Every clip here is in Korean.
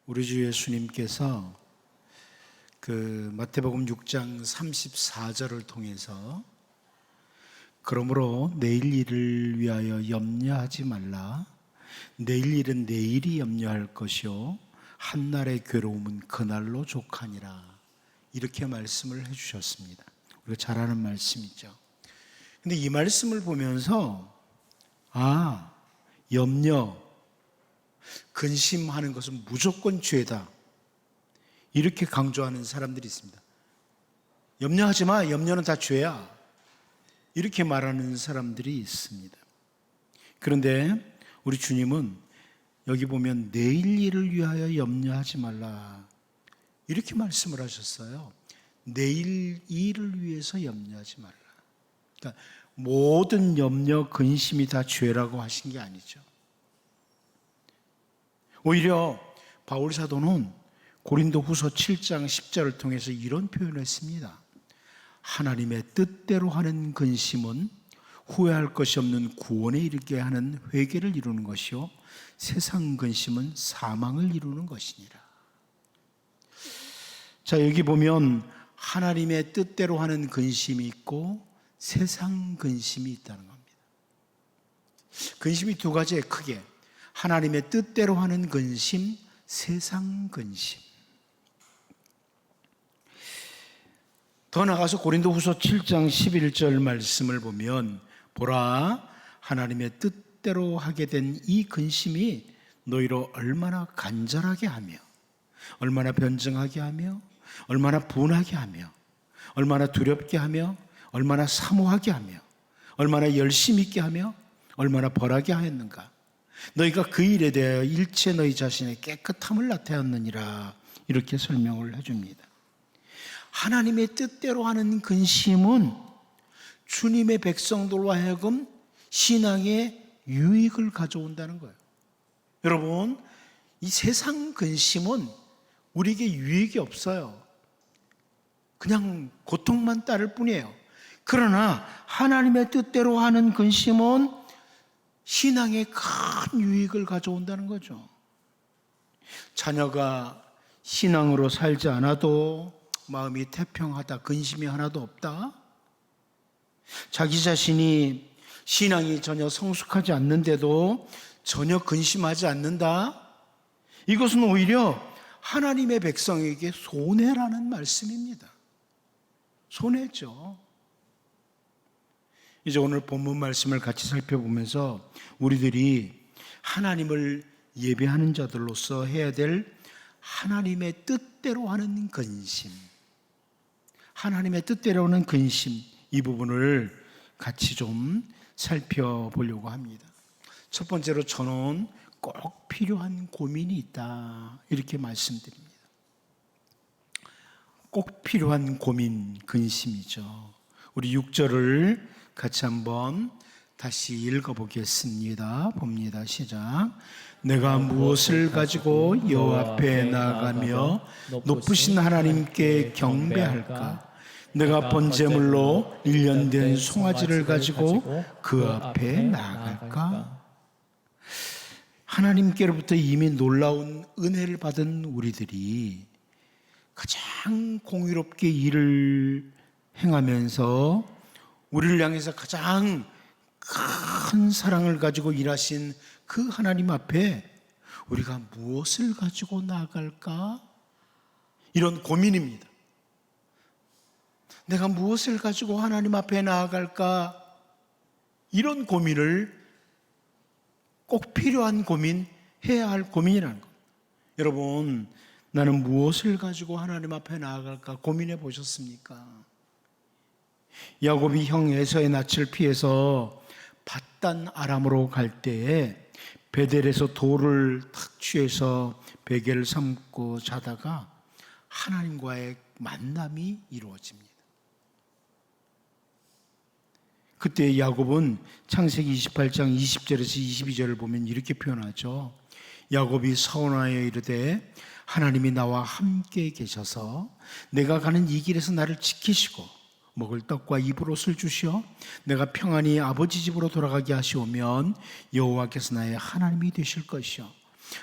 우리 주 예수님께서 마태복음 6장 34절을 통해서 그러므로 내일 일을 위하여 염려하지 말라. 내일 일은 내일이 염려할 것이요 한날의 괴로움은 그날로 족하니라. 이렇게 말씀을 해주셨습니다. 우리가 잘 아는 말씀이죠. 근데 이 말씀을 보면서 염려, 근심하는 것은 무조건 죄다, 이렇게 강조하는 사람들이 있습니다. 염려하지 마, 염려는 다 죄야, 이렇게 말하는 사람들이 있습니다. 그런데 우리 주님은 여기 보면 내일 일을 위하여 염려하지 말라, 이렇게 말씀을 하셨어요. 내일 일을 위해서 염려하지 말라. 그러니까 모든 염려, 근심이 다 죄라고 하신 게 아니죠. 오히려 바울 사도는 고린도 후서 7장 10절을 통해서 이런 표현을 했습니다. 하나님의 뜻대로 하는 근심은 후회할 것이 없는 구원에 이르게 하는 회개를 이루는 것이요 세상 근심은 사망을 이루는 것이니라. 자, 여기 보면 하나님의 뜻대로 하는 근심이 있고 세상 근심이 있다는 겁니다. 근심이 두 가지에 크게 하나님의 뜻대로 하는 근심, 세상 근심. 더 나아가서 고린도후서 7장 11절 말씀을 보면 보라, 하나님의 뜻대로 하게 된 이 근심이 너희로 얼마나 간절하게 하며 얼마나 변증하게 하며 얼마나 분하게 하며 얼마나 두렵게 하며 얼마나 사모하게 하며 얼마나 열심 있게 하며 얼마나 벌하게 하였는가. 너희가 그 일에 대하여 일체 너희 자신의 깨끗함을 나타냈느니라. 이렇게 설명을 해줍니다. 하나님의 뜻대로 하는 근심은 주님의 백성들로 하여금 신앙의 유익을 가져온다는 거예요. 여러분, 이 세상 근심은 우리에게 유익이 없어요. 그냥 고통만 따를 뿐이에요. 그러나 하나님의 뜻대로 하는 근심은 신앙에 큰 유익을 가져온다는 거죠. 자녀가 신앙으로 살지 않아도 마음이 태평하다, 근심이 하나도 없다. 자기 자신이 신앙이 전혀 성숙하지 않는데도 전혀 근심하지 않는다. 이것은 오히려 하나님의 백성에게 손해라는 말씀입니다. 손해죠. 이제 오늘 본문 말씀을 같이 살펴보면서 우리들이 하나님을 예배하는 자들로서 해야 될 하나님의 뜻대로 하는 근심, 하나님의 뜻대로 하는 근심, 이 부분을 같이 좀 살펴보려고 합니다. 첫 번째로 저는 꼭 필요한 고민이 있다, 이렇게 말씀드립니다. 꼭 필요한 고민, 근심이죠. 우리 6절을 같이 한번 다시 읽어보겠습니다. 봅니다. 시작. 내가 무엇을 가지고 여호와 앞에 나아가며 높으신 하나님께 경배할까? 내가 번제물로 1년 된 송아지를 가지고 그 앞에 나아갈까? 하나님께로부터 이미 놀라운 은혜를 받은 우리들이 가장 공의롭게 일을 행하면서 우리를 향해서 가장 큰 사랑을 가지고 일하신 그 하나님 앞에 우리가 무엇을 가지고 나아갈까? 이런 고민입니다. 내가 무엇을 가지고 하나님 앞에 나아갈까? 이런 고민을, 꼭 필요한 고민, 해야 할 고민이라는 겁니다. 여러분, 나는 무엇을 가지고 하나님 앞에 나아갈까 고민해 보셨습니까? 야곱이 형 에서의 낯을 피해서 밧단 아람으로 갈 때에 베델에서 돌을 탁 취해서 베개를 삼고 자다가 하나님과의 만남이 이루어집니다. 그때 야곱은 창세기 28장 20절에서 22절을 보면 이렇게 표현하죠. 야곱이 서원하여 이르되 하나님이 나와 함께 계셔서 내가 가는 이 길에서 나를 지키시고 먹을 떡과 입을 옷을 주시어 내가 평안히 아버지 집으로 돌아가게 하시오면 여호와께서 나의 하나님이 되실 것이요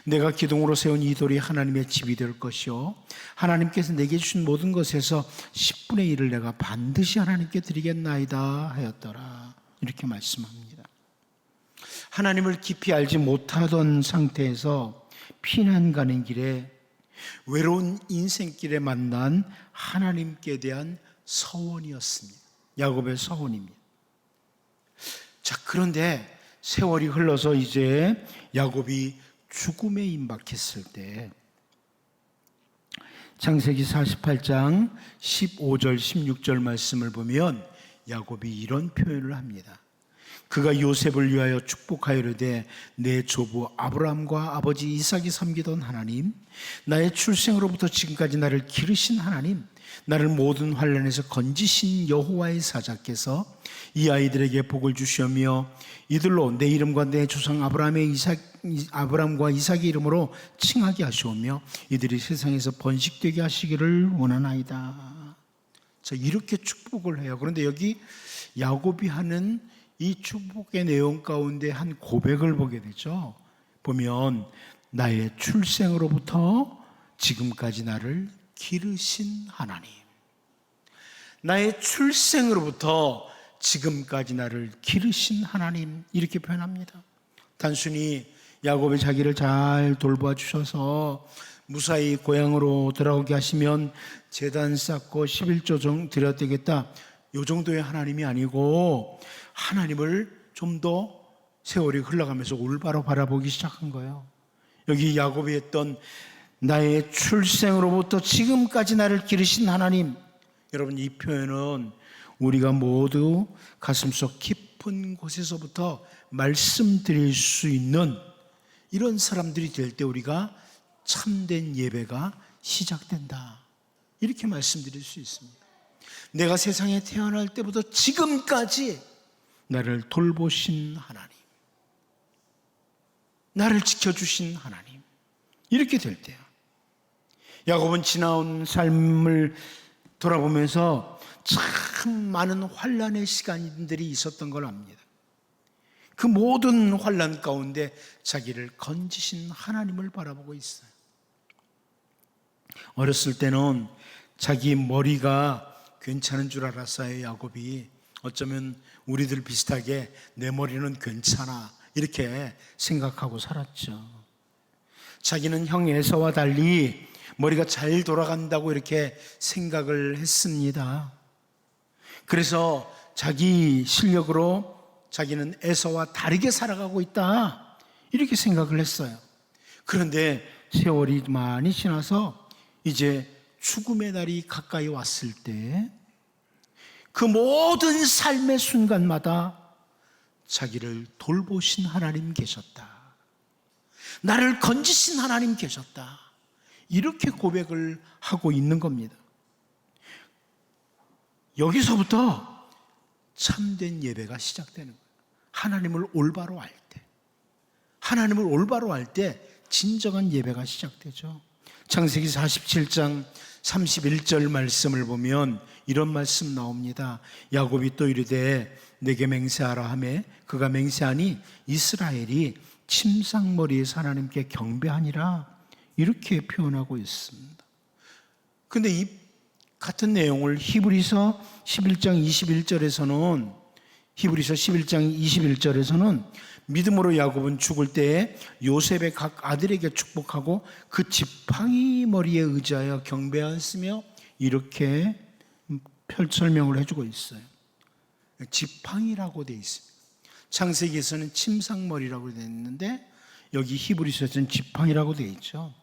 내가 기둥으로 세운 이 돌이 하나님의 집이 될 것이요 하나님께서 내게 주신 모든 것에서 10분의 1을 내가 반드시 하나님께 드리겠나이다 하였더라. 이렇게 말씀합니다. 하나님을 깊이 알지 못하던 상태에서 피난 가는 길에 외로운 인생길에 만난 하나님께 대한 서원이었습니다. 야곱의 서원입니다. 자, 그런데 세월이 흘러서 이제 야곱이 죽음에 임박했을 때 창세기 48장 15절 16절 말씀을 보면 야곱이 이런 표현을 합니다. 그가 요셉을 위하여 축복하여르되 내 조부 아브라함과 아버지 이삭이 섬기던 하나님, 나의 출생으로부터 지금까지 나를 기르신 하나님, 나를 모든 환난에서 건지신 여호와의 사자께서 이 아이들에게 복을 주시며 이들로 내 이름과 내 조상 아브라함과 이삭의 이름으로 칭하게 하시오며 이들이 세상에서 번식되게 하시기를 원하나이다. 자, 이렇게 축복을 해요. 그런데 여기 야곱이 하는 이 축복의 내용 가운데 한 고백을 보게 되죠. 보면 나의 출생으로부터 지금까지 나를 기르신 하나님, 나의 출생으로부터 지금까지 나를 기르신 하나님, 이렇게 표현합니다. 단순히 야곱이 자기를 잘 돌봐 주셔서 무사히 고향으로 돌아오게 하시면 제단 쌓고 11조 드려야 되겠다, 이 정도의 하나님이 아니고 하나님을 좀 더 세월이 흘러가면서 올바로 바라보기 시작한 거예요. 여기 야곱이 했던 나의 출생으로부터 지금까지 나를 기르신 하나님, 여러분, 이 표현은 우리가 모두 가슴속 깊은 곳에서부터 말씀드릴 수 있는 이런 사람들이 될 때 우리가 참된 예배가 시작된다, 이렇게 말씀드릴 수 있습니다. 내가 세상에 태어날 때부터 지금까지 나를 돌보신 하나님, 나를 지켜주신 하나님, 이렇게 될 때야. 야곱은 지나온 삶을 돌아보면서 참 많은 환난의 시간들이 있었던 걸 압니다. 그 모든 환난 가운데 자기를 건지신 하나님을 바라보고 있어요. 어렸을 때는 자기 머리가 괜찮은 줄 알았어요. 야곱이 어쩌면 우리들 비슷하게 내 머리는 괜찮아, 이렇게 생각하고 살았죠. 자기는 형 에서와 달리 머리가 잘 돌아간다고 이렇게 생각을 했습니다. 그래서 자기 실력으로 자기는 에서와 다르게 살아가고 있다, 이렇게 생각을 했어요. 그런데 세월이 많이 지나서 이제 죽음의 날이 가까이 왔을 때 그 모든 삶의 순간마다 자기를 돌보신 하나님 계셨다, 나를 건지신 하나님 계셨다, 이렇게 고백을 하고 있는 겁니다. 여기서부터 참된 예배가 시작되는 거예요. 하나님을 올바로 알 때, 하나님을 올바로 알 때 진정한 예배가 시작되죠. 창세기 47장 31절 말씀을 보면 이런 말씀 나옵니다. 야곱이 또 이르되 내게 맹세하라 하매 그가 맹세하니 이스라엘이 침상머리에서 하나님께 경배하니라, 이렇게 표현하고 있습니다. 근데 이 같은 내용을 히브리서 11장 21절에서는 믿음으로 야곱은 죽을 때에 요셉의 각 아들에게 축복하고 그 지팡이 머리에 의지하여 경배하였으며, 이렇게 설명을 해주고 있어요. 지팡이라고 되어 있습니다. 창세기에서는 침상머리라고 되어 있는데 여기 히브리서에서는 지팡이라고 되어 있죠.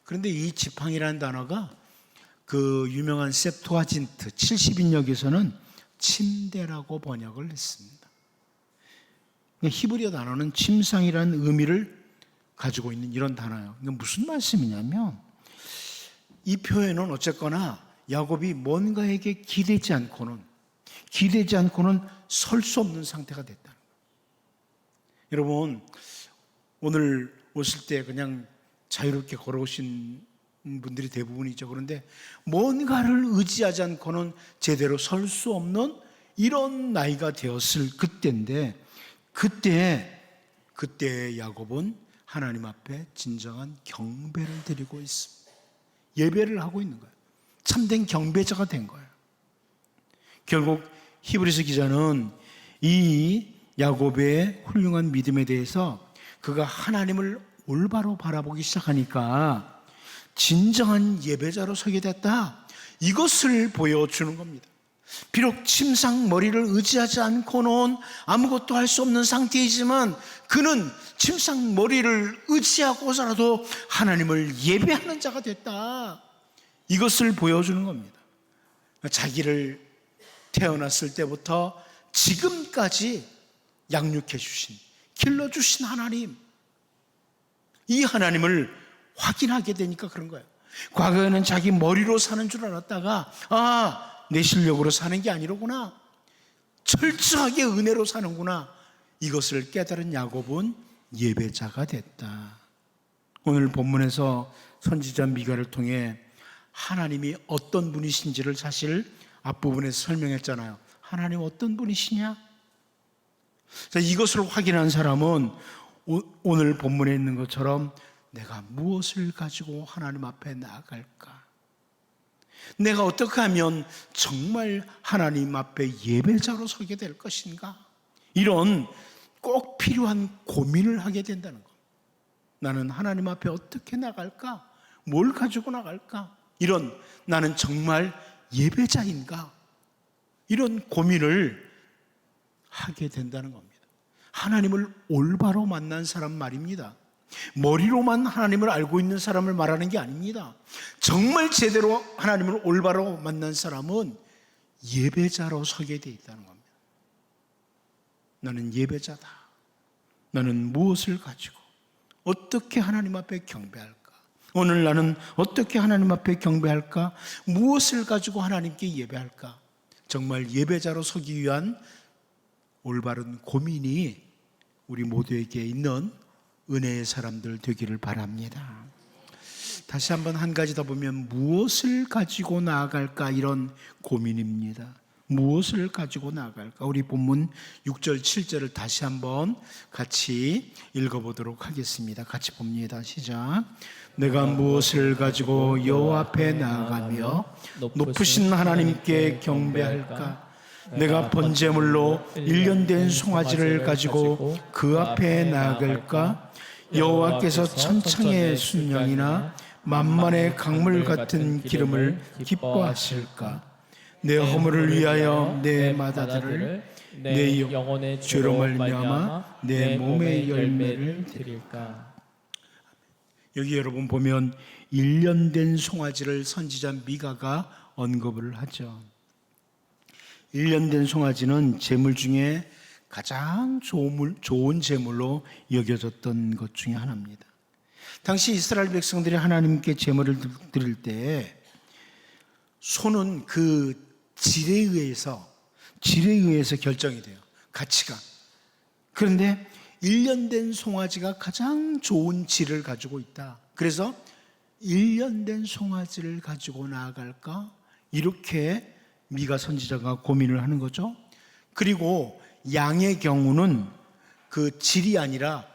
그런데 이 지팡이라는 단어가 그 유명한 셉투아진트 70인역에서는 침대라고 번역을 했습니다. 히브리어 단어는 침상이라는 의미를 가지고 있는 이런 단어예요. 이게 무슨 말씀이냐면 이 표현은 어쨌거나 야곱이 뭔가에게 기대지 않고는 설 수 없는 상태가 됐다는 거예요. 여러분, 오늘 오실 때 그냥 자유롭게 걸어오신 분들이 대부분이죠. 그런데 뭔가를 의지하지 않고는 제대로 설 수 없는 이런 나이가 되었을 그때인데, 그때 야곱은 하나님 앞에 진정한 경배를 드리고 있습니다. 예배를 하고 있는 거예요. 참된 경배자가 된 거예요. 결국 히브리서 기자는 이 야곱의 훌륭한 믿음에 대해서 그가 하나님을 올바로 바라보기 시작하니까 진정한 예배자로 서게 됐다, 이것을 보여주는 겁니다. 비록 침상 머리를 의지하지 않고는 아무것도 할 수 없는 상태이지만 그는 침상 머리를 의지하고서라도 하나님을 예배하는 자가 됐다, 이것을 보여주는 겁니다. 자기를 태어났을 때부터 지금까지 양육해 주신, 길러주신 하나님, 이 하나님을 확인하게 되니까 그런 거예요. 과거에는 자기 머리로 사는 줄 알았다가 내 실력으로 사는 게 아니로구나, 철저하게 은혜로 사는구나, 이것을 깨달은 야곱은 예배자가 됐다. 오늘 본문에서 선지자 미가를 통해 하나님이 어떤 분이신지를 사실 앞부분에서 설명했잖아요. 하나님 어떤 분이시냐? 자, 이것을 확인한 사람은 오늘 본문에 있는 것처럼 내가 무엇을 가지고 하나님 앞에 나아갈까? 내가 어떻게 하면 정말 하나님 앞에 예배자로 서게 될 것인가? 이런 꼭 필요한 고민을 하게 된다는 것. 나는 하나님 앞에 어떻게 나갈까? 뭘 가지고 나갈까? 이런, 나는 정말 예배자인가? 이런 고민을 하게 된다는 겁니다. 하나님을 올바로 만난 사람 말입니다. 머리로만 하나님을 알고 있는 사람을 말하는 게 아닙니다. 정말 제대로 하나님을 올바로 만난 사람은 예배자로 서게 돼 있다는 겁니다. 나는 예배자다. 나는 무엇을 가지고 어떻게 하나님 앞에 경배할까? 오늘 나는 어떻게 하나님 앞에 경배할까? 무엇을 가지고 하나님께 예배할까? 정말 예배자로 서기 위한 올바른 고민이 우리 모두에게 있는 은혜의 사람들 되기를 바랍니다. 다시 한번 한 가지 더 보면 무엇을 가지고 나아갈까, 이런 고민입니다. 무엇을 가지고 나아갈까? 우리 본문 6절 7절을 다시 한번 같이 읽어보도록 하겠습니다. 같이 봅니다. 시작. 내가 무엇을 가지고 여호와 앞에 나아가며 높으신 하나님께 경배할까? 내가 번제물로 1년 된 송아지를 가지고 그 앞에 나아갈까? 여호와께서 천창의 순양이나 만만의 강물 같은 기름을 기뻐하실까? 내 허물을 위하여 내 마다들을, 내 영혼의 죄로 말미암아 내 몸의 열매를 드릴까? 여기 여러분 보면 1년 된 송아지를 선지자 미가가 언급을 하죠. 1년 된 송아지는 제물 중에 가장 좋은 제물로 여겨졌던 것 중에 하나입니다. 당시 이스라엘 백성들이 하나님께 제물을 드릴 때 소는 그 질에 의해서 결정이 돼요. 가치가. 그런데 1년 된 송아지가 가장 좋은 질을 가지고 있다. 그래서 1년 된 송아지를 가지고 나아갈까? 이렇게 미가 선지자가 고민을 하는 거죠. 그리고 양의 경우는 그 질이 아니라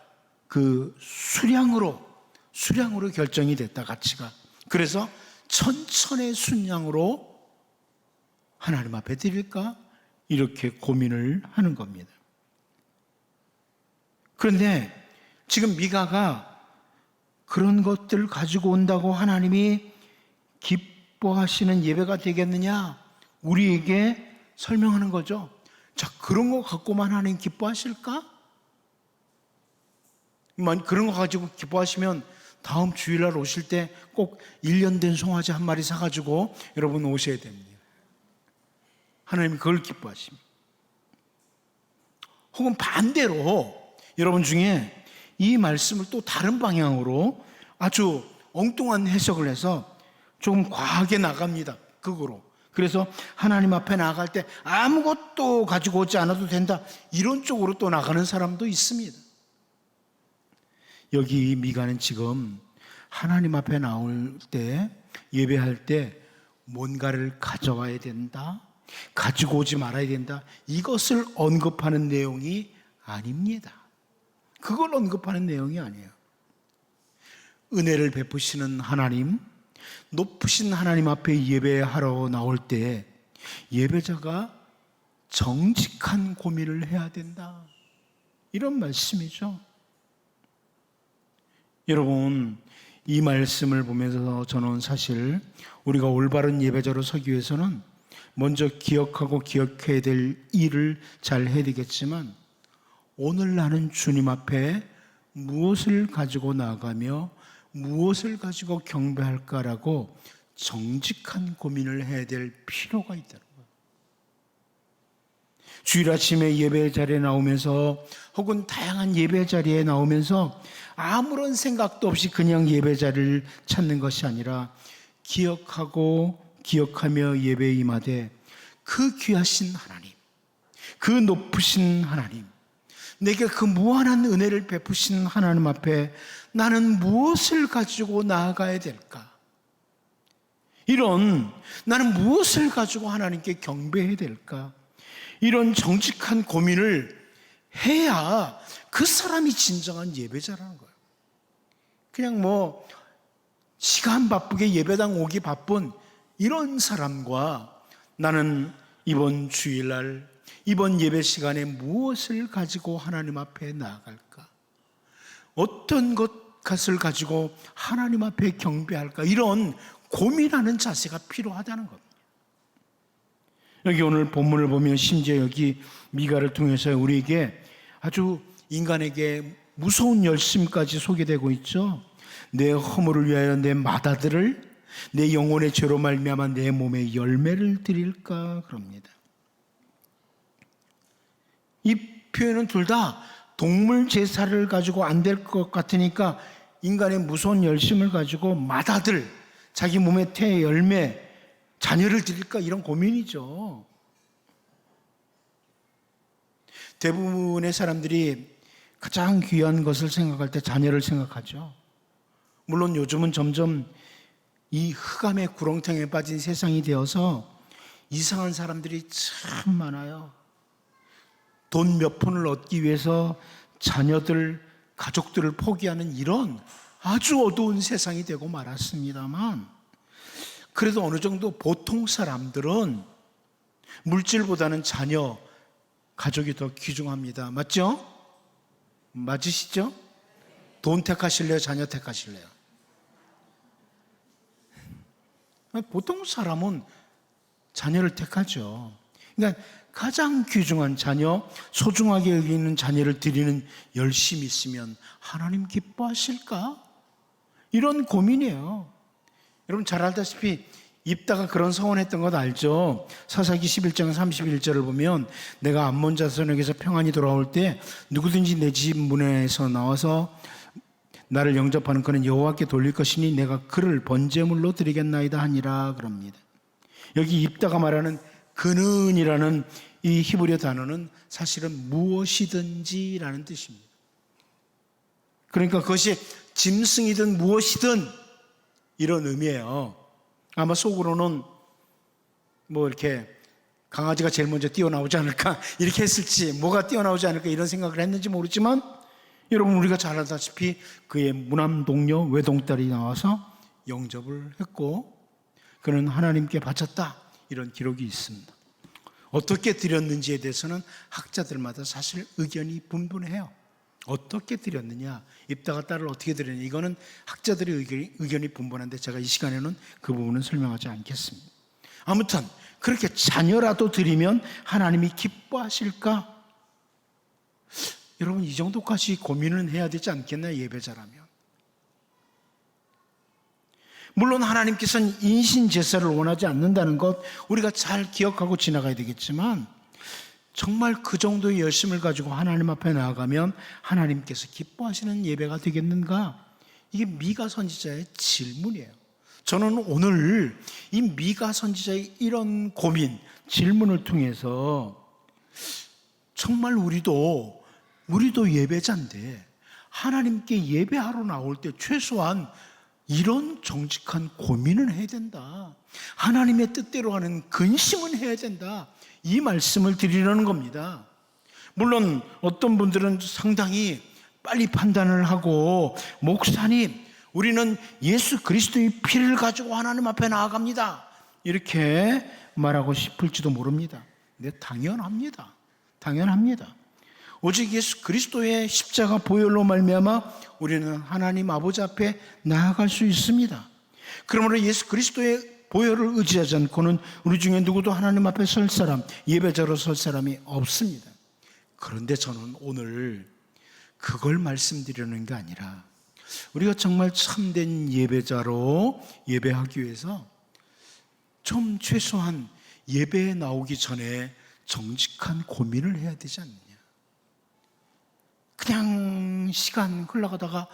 그 수량으로 결정이 됐다, 가치가. 그래서 천천의 순양으로 하나님 앞에 드릴까? 이렇게 고민을 하는 겁니다. 그런데 지금 미가가 그런 것들을 가지고 온다고 하나님이 기뻐하시는 예배가 되겠느냐? 우리에게 설명하는 거죠. 자, 그런 거 갖고만 하나님 기뻐하실까? 그런 거 가지고 기뻐하시면 다음 주일날 오실 때 꼭 1년 된 송아지 한 마리 사가지고 여러분 오셔야 됩니다. 하나님이 그걸 기뻐하십니다. 혹은 반대로 여러분 중에 이 말씀을 또 다른 방향으로 아주 엉뚱한 해석을 해서 조금 과하게 나갑니다. 극으로. 그래서 하나님 앞에 나아갈 때 아무것도 가지고 오지 않아도 된다, 이런 쪽으로 또 나가는 사람도 있습니다. 여기 미가는 지금 하나님 앞에 나올 때, 예배할 때 뭔가를 가져와야 된다, 가지고 오지 말아야 된다, 이것을 언급하는 내용이 아닙니다. 그걸 언급하는 내용이 아니에요. 은혜를 베푸시는 하나님, 높으신 하나님 앞에 예배하러 나올 때 예배자가 정직한 고민을 해야 된다, 이런 말씀이죠. 여러분, 이 말씀을 보면서 저는 사실 우리가 올바른 예배자로 서기 위해서는 먼저 기억하고 기억해야 될 일을 잘 해야 되겠지만, 오늘 나는 주님 앞에 무엇을 가지고 나가며 무엇을 가지고 경배할까라고 정직한 고민을 해야 될 필요가 있다는 거예요. 주일 아침에 예배 자리에 나오면서 혹은 다양한 예배 자리에 나오면서 아무런 생각도 없이 그냥 예배 자리를 찾는 것이 아니라 기억하고 기억하며 예배에 임하되 그 귀하신 하나님, 그 높으신 하나님, 내게 그 무한한 은혜를 베푸신 하나님 앞에 나는 무엇을 가지고 나아가야 될까? 이런, 나는 무엇을 가지고 하나님께 경배해야 될까? 이런 정직한 고민을 해야 그 사람이 진정한 예배자라는 거예요. 그냥 시간 바쁘게 예배당 오기 바쁜 이런 사람과 나는 이번 주일날, 이번 예배 시간에 무엇을 가지고 하나님 앞에 나아갈까? 어떤 것을 가지고 하나님 앞에 경배할까? 이런 고민하는 자세가 필요하다는 겁니다. 여기 오늘 본문을 보면 심지어 여기 미가를 통해서 우리에게 아주 인간에게 무서운 열심까지 소개되고 있죠. 내 허물을 위하여 내 맏아들을, 내 영혼의 죄로 말미암아 내 몸에 열매를 드릴까 그럽니다. 이 표현은 둘 다 동물 제사를 가지고 안 될 것 같으니까 인간의 무서운 열심을 가지고 맏아들, 자기 몸의 태 열매, 자녀를 드릴까, 이런 고민이죠. 대부분의 사람들이 가장 귀한 것을 생각할 때 자녀를 생각하죠. 물론 요즘은 점점 이 흑암의 구렁텅이에 빠진 세상이 되어서 이상한 사람들이 참 많아요. 돈 몇 푼을 얻기 위해서 자녀들, 가족들을 포기하는 이런 아주 어두운 세상이 되고 말았습니다만, 그래도 어느 정도 보통 사람들은 물질보다는 자녀, 가족이 더 귀중합니다. 맞죠? 맞으시죠? 돈 택하실래요? 자녀 택하실래요? 보통 사람은 자녀를 택하죠. 그러니까 가장 귀중한 자녀, 소중하게 여기는 자녀를 드리는 열심이 있으면 하나님 기뻐하실까? 이런 고민이에요. 여러분 잘 알다시피 입다가 그런 서원했던 것 알죠? 사사기 11장 31절을 보면 내가 암몬 자손에게서 평안이 돌아올 때 누구든지 내 집 문에서 나와서 나를 영접하는 그는 여호와께 돌릴 것이니 내가 그를 번제물로 드리겠나이다 하니라 그럽니다. 여기 입다가 말하는 그는이라는 이 히브리어 단어는 사실은 무엇이든지라는 뜻입니다. 그러니까 그것이 짐승이든 무엇이든 이런 의미예요. 아마 속으로는 이렇게 강아지가 제일 먼저 뛰어나오지 않을까, 이렇게 했을지, 뭐가 뛰어나오지 않을까 이런 생각을 했는지 모르지만, 여러분 우리가 잘 알다시피 그의 무남동녀 외동딸이 나와서 영접을 했고 그는 하나님께 바쳤다, 이런 기록이 있습니다. 어떻게 드렸는지에 대해서는 학자들마다 사실 의견이 분분해요. 어떻게 드렸느냐, 입다가 딸을 어떻게 드렸느냐, 이거는 학자들의 의견이 분분한데 제가 이 시간에는 그 부분은 설명하지 않겠습니다. 아무튼 그렇게 자녀라도 드리면 하나님이 기뻐하실까? 여러분 이 정도까지 고민은 해야 되지 않겠나, 예배자라면. 물론 하나님께서는 인신제사를 원하지 않는다는 것 우리가 잘 기억하고 지나가야 되겠지만, 정말 그 정도의 열심을 가지고 하나님 앞에 나아가면 하나님께서 기뻐하시는 예배가 되겠는가? 이게 미가 선지자의 질문이에요. 저는 오늘 이 미가 선지자의 이런 고민, 질문을 통해서 정말 우리도 예배자인데 하나님께 예배하러 나올 때 최소한 이런 정직한 고민을 해야 된다. 하나님의 뜻대로 하는 근심은 해야 된다. 이 말씀을 드리려는 겁니다. 물론 어떤 분들은 상당히 빨리 판단을 하고, 목사님 우리는 예수 그리스도의 피를 가지고 하나님 앞에 나아갑니다. 이렇게 말하고 싶을지도 모릅니다. 근데 당연합니다. 당연합니다. 오직 예수 그리스도의 십자가 보혈로 말미암아 우리는 하나님 아버지 앞에 나아갈 수 있습니다. 그러므로 예수 그리스도의 보혈을 의지하지 않고는 우리 중에 누구도 하나님 앞에 설 사람, 예배자로 설 사람이 없습니다. 그런데 저는 오늘 그걸 말씀드리는 게 아니라 우리가 정말 참된 예배자로 예배하기 위해서 좀 최소한 예배에 나오기 전에 정직한 고민을 해야 되지 않느냐. 그냥 시간 흘러가다가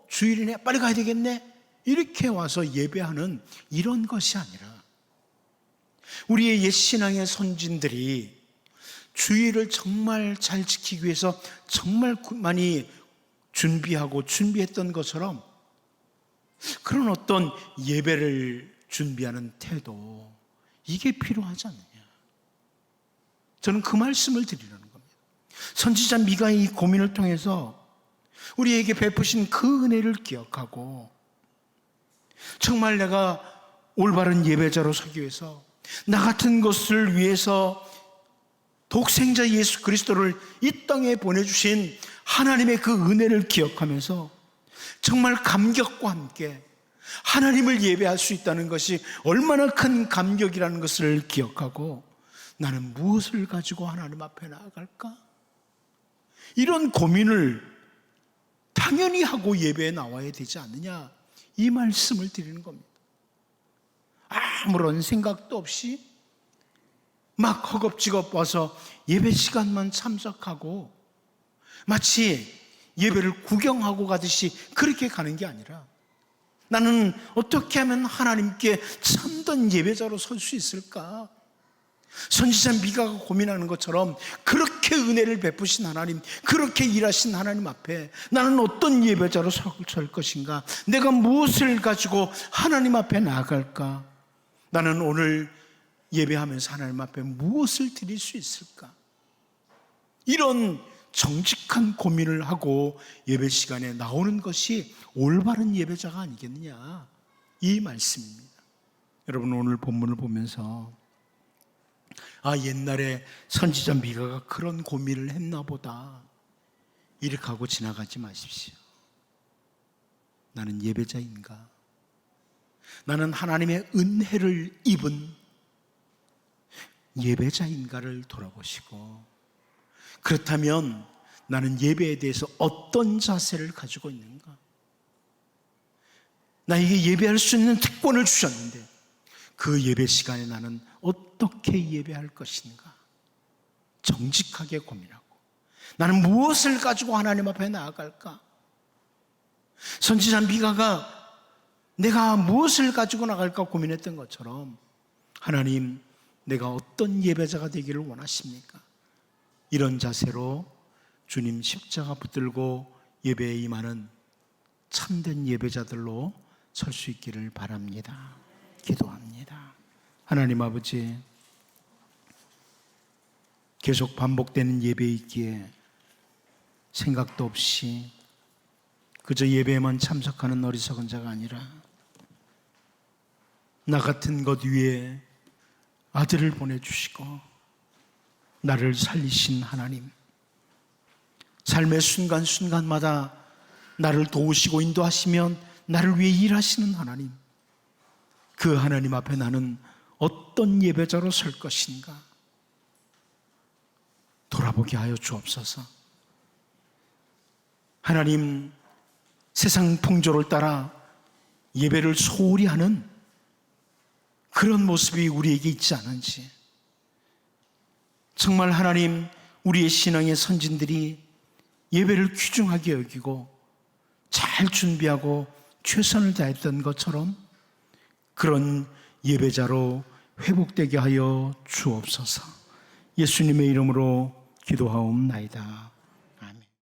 주일이네, 빨리 가야 되겠네, 이렇게 와서 예배하는 이런 것이 아니라 우리의 옛 신앙의 선진들이 주일을 정말 잘 지키기 위해서 정말 많이 준비했던 것처럼 그런 어떤 예배를 준비하는 태도, 이게 필요하지 않느냐. 저는 그 말씀을 드리려는 겁니다. 선지자 미가의 이 고민을 통해서 우리에게 베푸신 그 은혜를 기억하고 정말 내가 올바른 예배자로 서기 위해서 나 같은 것을 위해서 독생자 예수 그리스도를 이 땅에 보내주신 하나님의 그 은혜를 기억하면서 정말 감격과 함께 하나님을 예배할 수 있다는 것이 얼마나 큰 감격이라는 것을 기억하고 나는 무엇을 가지고 하나님 앞에 나아갈까? 이런 고민을 당연히 하고 예배에 나와야 되지 않느냐, 이 말씀을 드리는 겁니다. 아무런 생각도 없이 막 허겁지겁 와서 예배 시간만 참석하고 마치 예배를 구경하고 가듯이 그렇게 가는 게 아니라 나는 어떻게 하면 하나님께 참된 예배자로 설 수 있을까? 선지자 미가가 고민하는 것처럼 그렇게 은혜를 베푸신 하나님, 그렇게 일하신 하나님 앞에 나는 어떤 예배자로 설 것인가? 내가 무엇을 가지고 하나님 앞에 나아갈까? 나는 오늘 예배하면서 하나님 앞에 무엇을 드릴 수 있을까? 이런 정직한 고민을 하고 예배 시간에 나오는 것이 올바른 예배자가 아니겠느냐, 이 말씀입니다. 여러분, 오늘 본문을 보면서 옛날에 선지자 미가가 그런 고민을 했나 보다, 이렇게 하고 지나가지 마십시오. 나는 예배자인가? 나는 하나님의 은혜를 입은 예배자인가를 돌아보시고, 그렇다면 나는 예배에 대해서 어떤 자세를 가지고 있는가? 나에게 예배할 수 있는 특권을 주셨는데 그 예배 시간에 나는 어떻게 예배할 것인가? 정직하게 고민하고 나는 무엇을 가지고 하나님 앞에 나아갈까? 선지자 미가가 내가 무엇을 가지고 나갈까 고민했던 것처럼 하나님, 내가 어떤 예배자가 되기를 원하십니까? 이런 자세로 주님 십자가 붙들고 예배에 임하는 참된 예배자들로 설 수 있기를 바랍니다. 기도합니다. 하나님 아버지, 계속 반복되는 예배에 있기에 생각도 없이 그저 예배에만 참석하는 어리석은 자가 아니라 나 같은 것 위에 아들을 보내주시고 나를 살리신 하나님, 삶의 순간순간마다 나를 도우시고 인도하시면 나를 위해 일하시는 하나님, 그 하나님 앞에 나는 어떤 예배자로 설 것인가 돌아보게 하여 주옵소서. 하나님, 세상 풍조를 따라 예배를 소홀히 하는 그런 모습이 우리에게 있지 않은지, 정말 하나님, 우리의 신앙의 선진들이 예배를 귀중하게 여기고 잘 준비하고 최선을 다했던 것처럼 그런 예배자로 회복되게 하여 주옵소서. 예수님의 이름으로 기도하옵나이다.